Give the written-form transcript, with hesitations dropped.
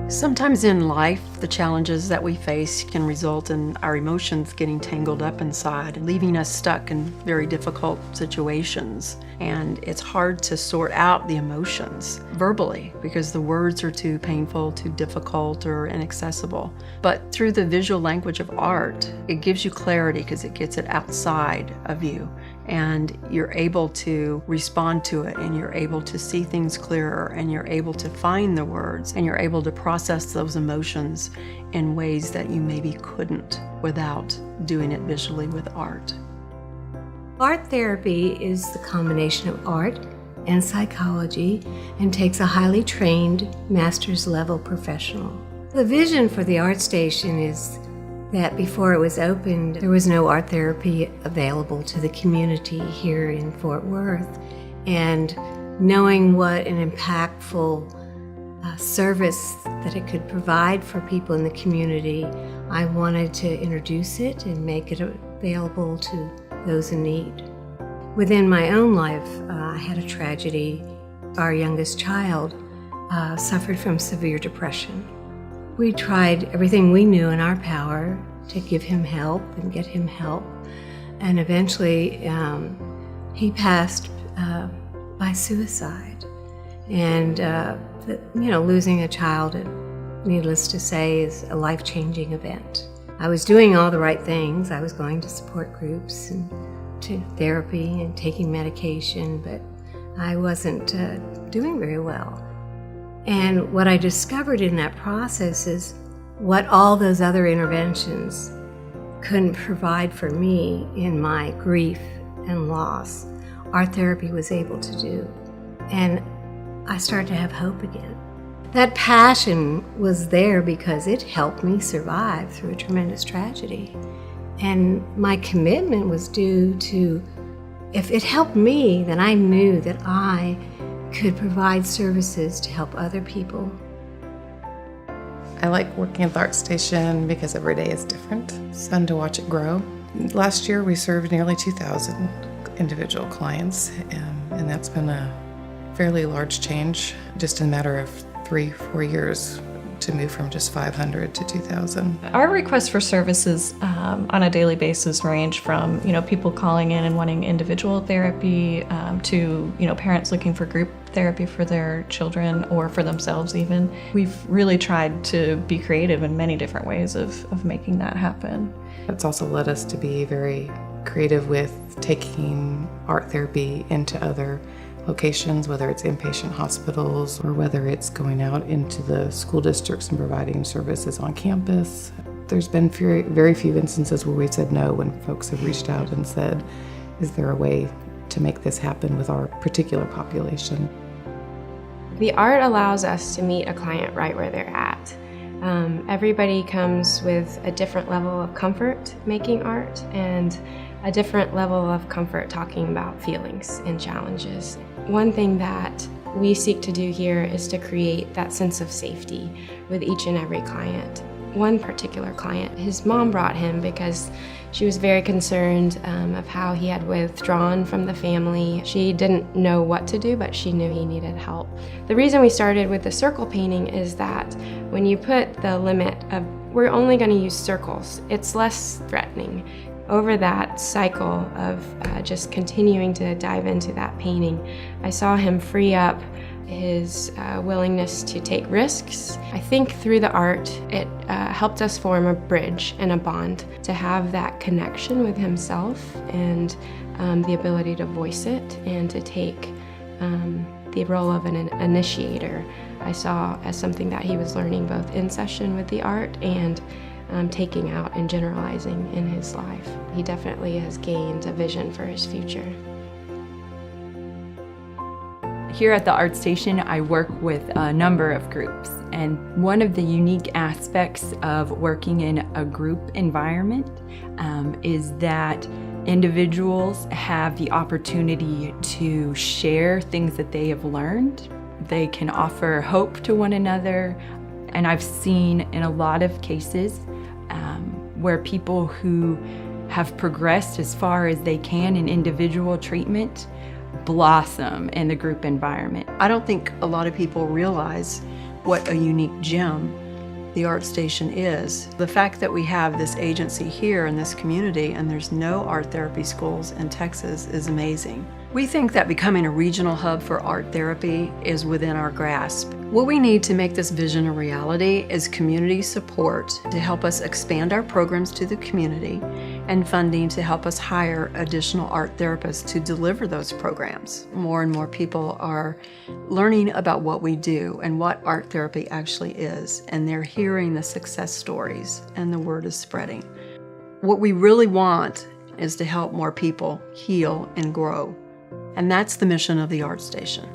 Sometimes in life, the challenges that we face can result in our emotions getting tangled up inside, leaving us stuck in very difficult situations. And it's hard to sort out the emotions verbally because the words are too painful, too difficult, or inaccessible. But through the visual language of art, it gives you clarity because it gets it outside of you. And you're able to respond to it, and you're able to see things clearer, and you're able to find the words, and you're able to process those emotions in ways that you maybe couldn't without doing it visually with art. Art therapy is the combination of art and psychology and takes a highly trained master's level professional. The vision for the art station is that before it was opened, there was no art therapy available to the community here in Fort Worth. And knowing what an impactful service that it could provide for people in the community, I wanted to introduce it and make it available to those in need. Within my own life, I had a tragedy. Our youngest child suffered from severe depression. We tried everything we knew in our power to give him help and get him help. And eventually he passed by suicide. And losing a child, needless to say, is a life-changing event. I was doing all the right things. I was going to support groups and to therapy and taking medication, but I wasn't doing very well. And what I discovered in that process is what all those other interventions couldn't provide for me in my grief and loss, art therapy was able to do. And I started to have hope again. That passion was there because it helped me survive through a tremendous tragedy. And my commitment was due to, if it helped me, then I knew that I could provide services to help other people. I like working at the art station because every day is different. It's fun to watch it grow. Last year we served nearly 2,000 individual clients, and that's been a fairly large change just in a matter of 3-4 years to move from just 500 to 2,000. Our requests for services on a daily basis range from people calling in and wanting individual therapy to parents looking for group therapy for their children or for themselves even. We've really tried to be creative in many different ways of making that happen. It's also led us to be very creative with taking art therapy into other locations, whether it's inpatient hospitals or whether it's going out into the school districts and providing services on campus. There's been very few instances where we've said no when folks have reached out and said, is there a way to make this happen with our particular population? The art allows us to meet a client right where they're at. Everybody comes with a different level of comfort making art and a different level of comfort talking about feelings and challenges. One thing that we seek to do here is to create that sense of safety with each and every client. One particular client, his mom brought him because she was very concerned of how he had withdrawn from the family. She didn't know what to do, but she knew he needed help. The reason we started with the circle painting is that when you put the limit of, we're only going to use circles, it's less threatening. Over that cycle of just continuing to dive into that painting, I saw him free up his willingness to take risks. I think through the art, it helped us form a bridge and a bond to have that connection with himself and the ability to voice it and to take the role of an initiator. I saw as something that he was learning both in session with the art and taking out and generalizing in his life. He definitely has gained a vision for his future. Here at the Art Station, I work with a number of groups, and one of the unique aspects of working in a group environment is that individuals have the opportunity to share things that they have learned. They can offer hope to one another, and I've seen in a lot of cases where people who have progressed as far as they can in individual treatment blossom in the group environment. I don't think a lot of people realize what a unique gem the Art Station is. The fact that we have this agency here in this community and there's no art therapy schools in Texas is amazing. We think that becoming a regional hub for art therapy is within our grasp. What we need to make this vision a reality is community support to help us expand our programs to the community and funding to help us hire additional art therapists to deliver those programs. More and more people are learning about what we do and what art therapy actually is, and they're hearing the success stories, and the word is spreading. What we really want is to help more people heal and grow. And that's the mission of the Art Station.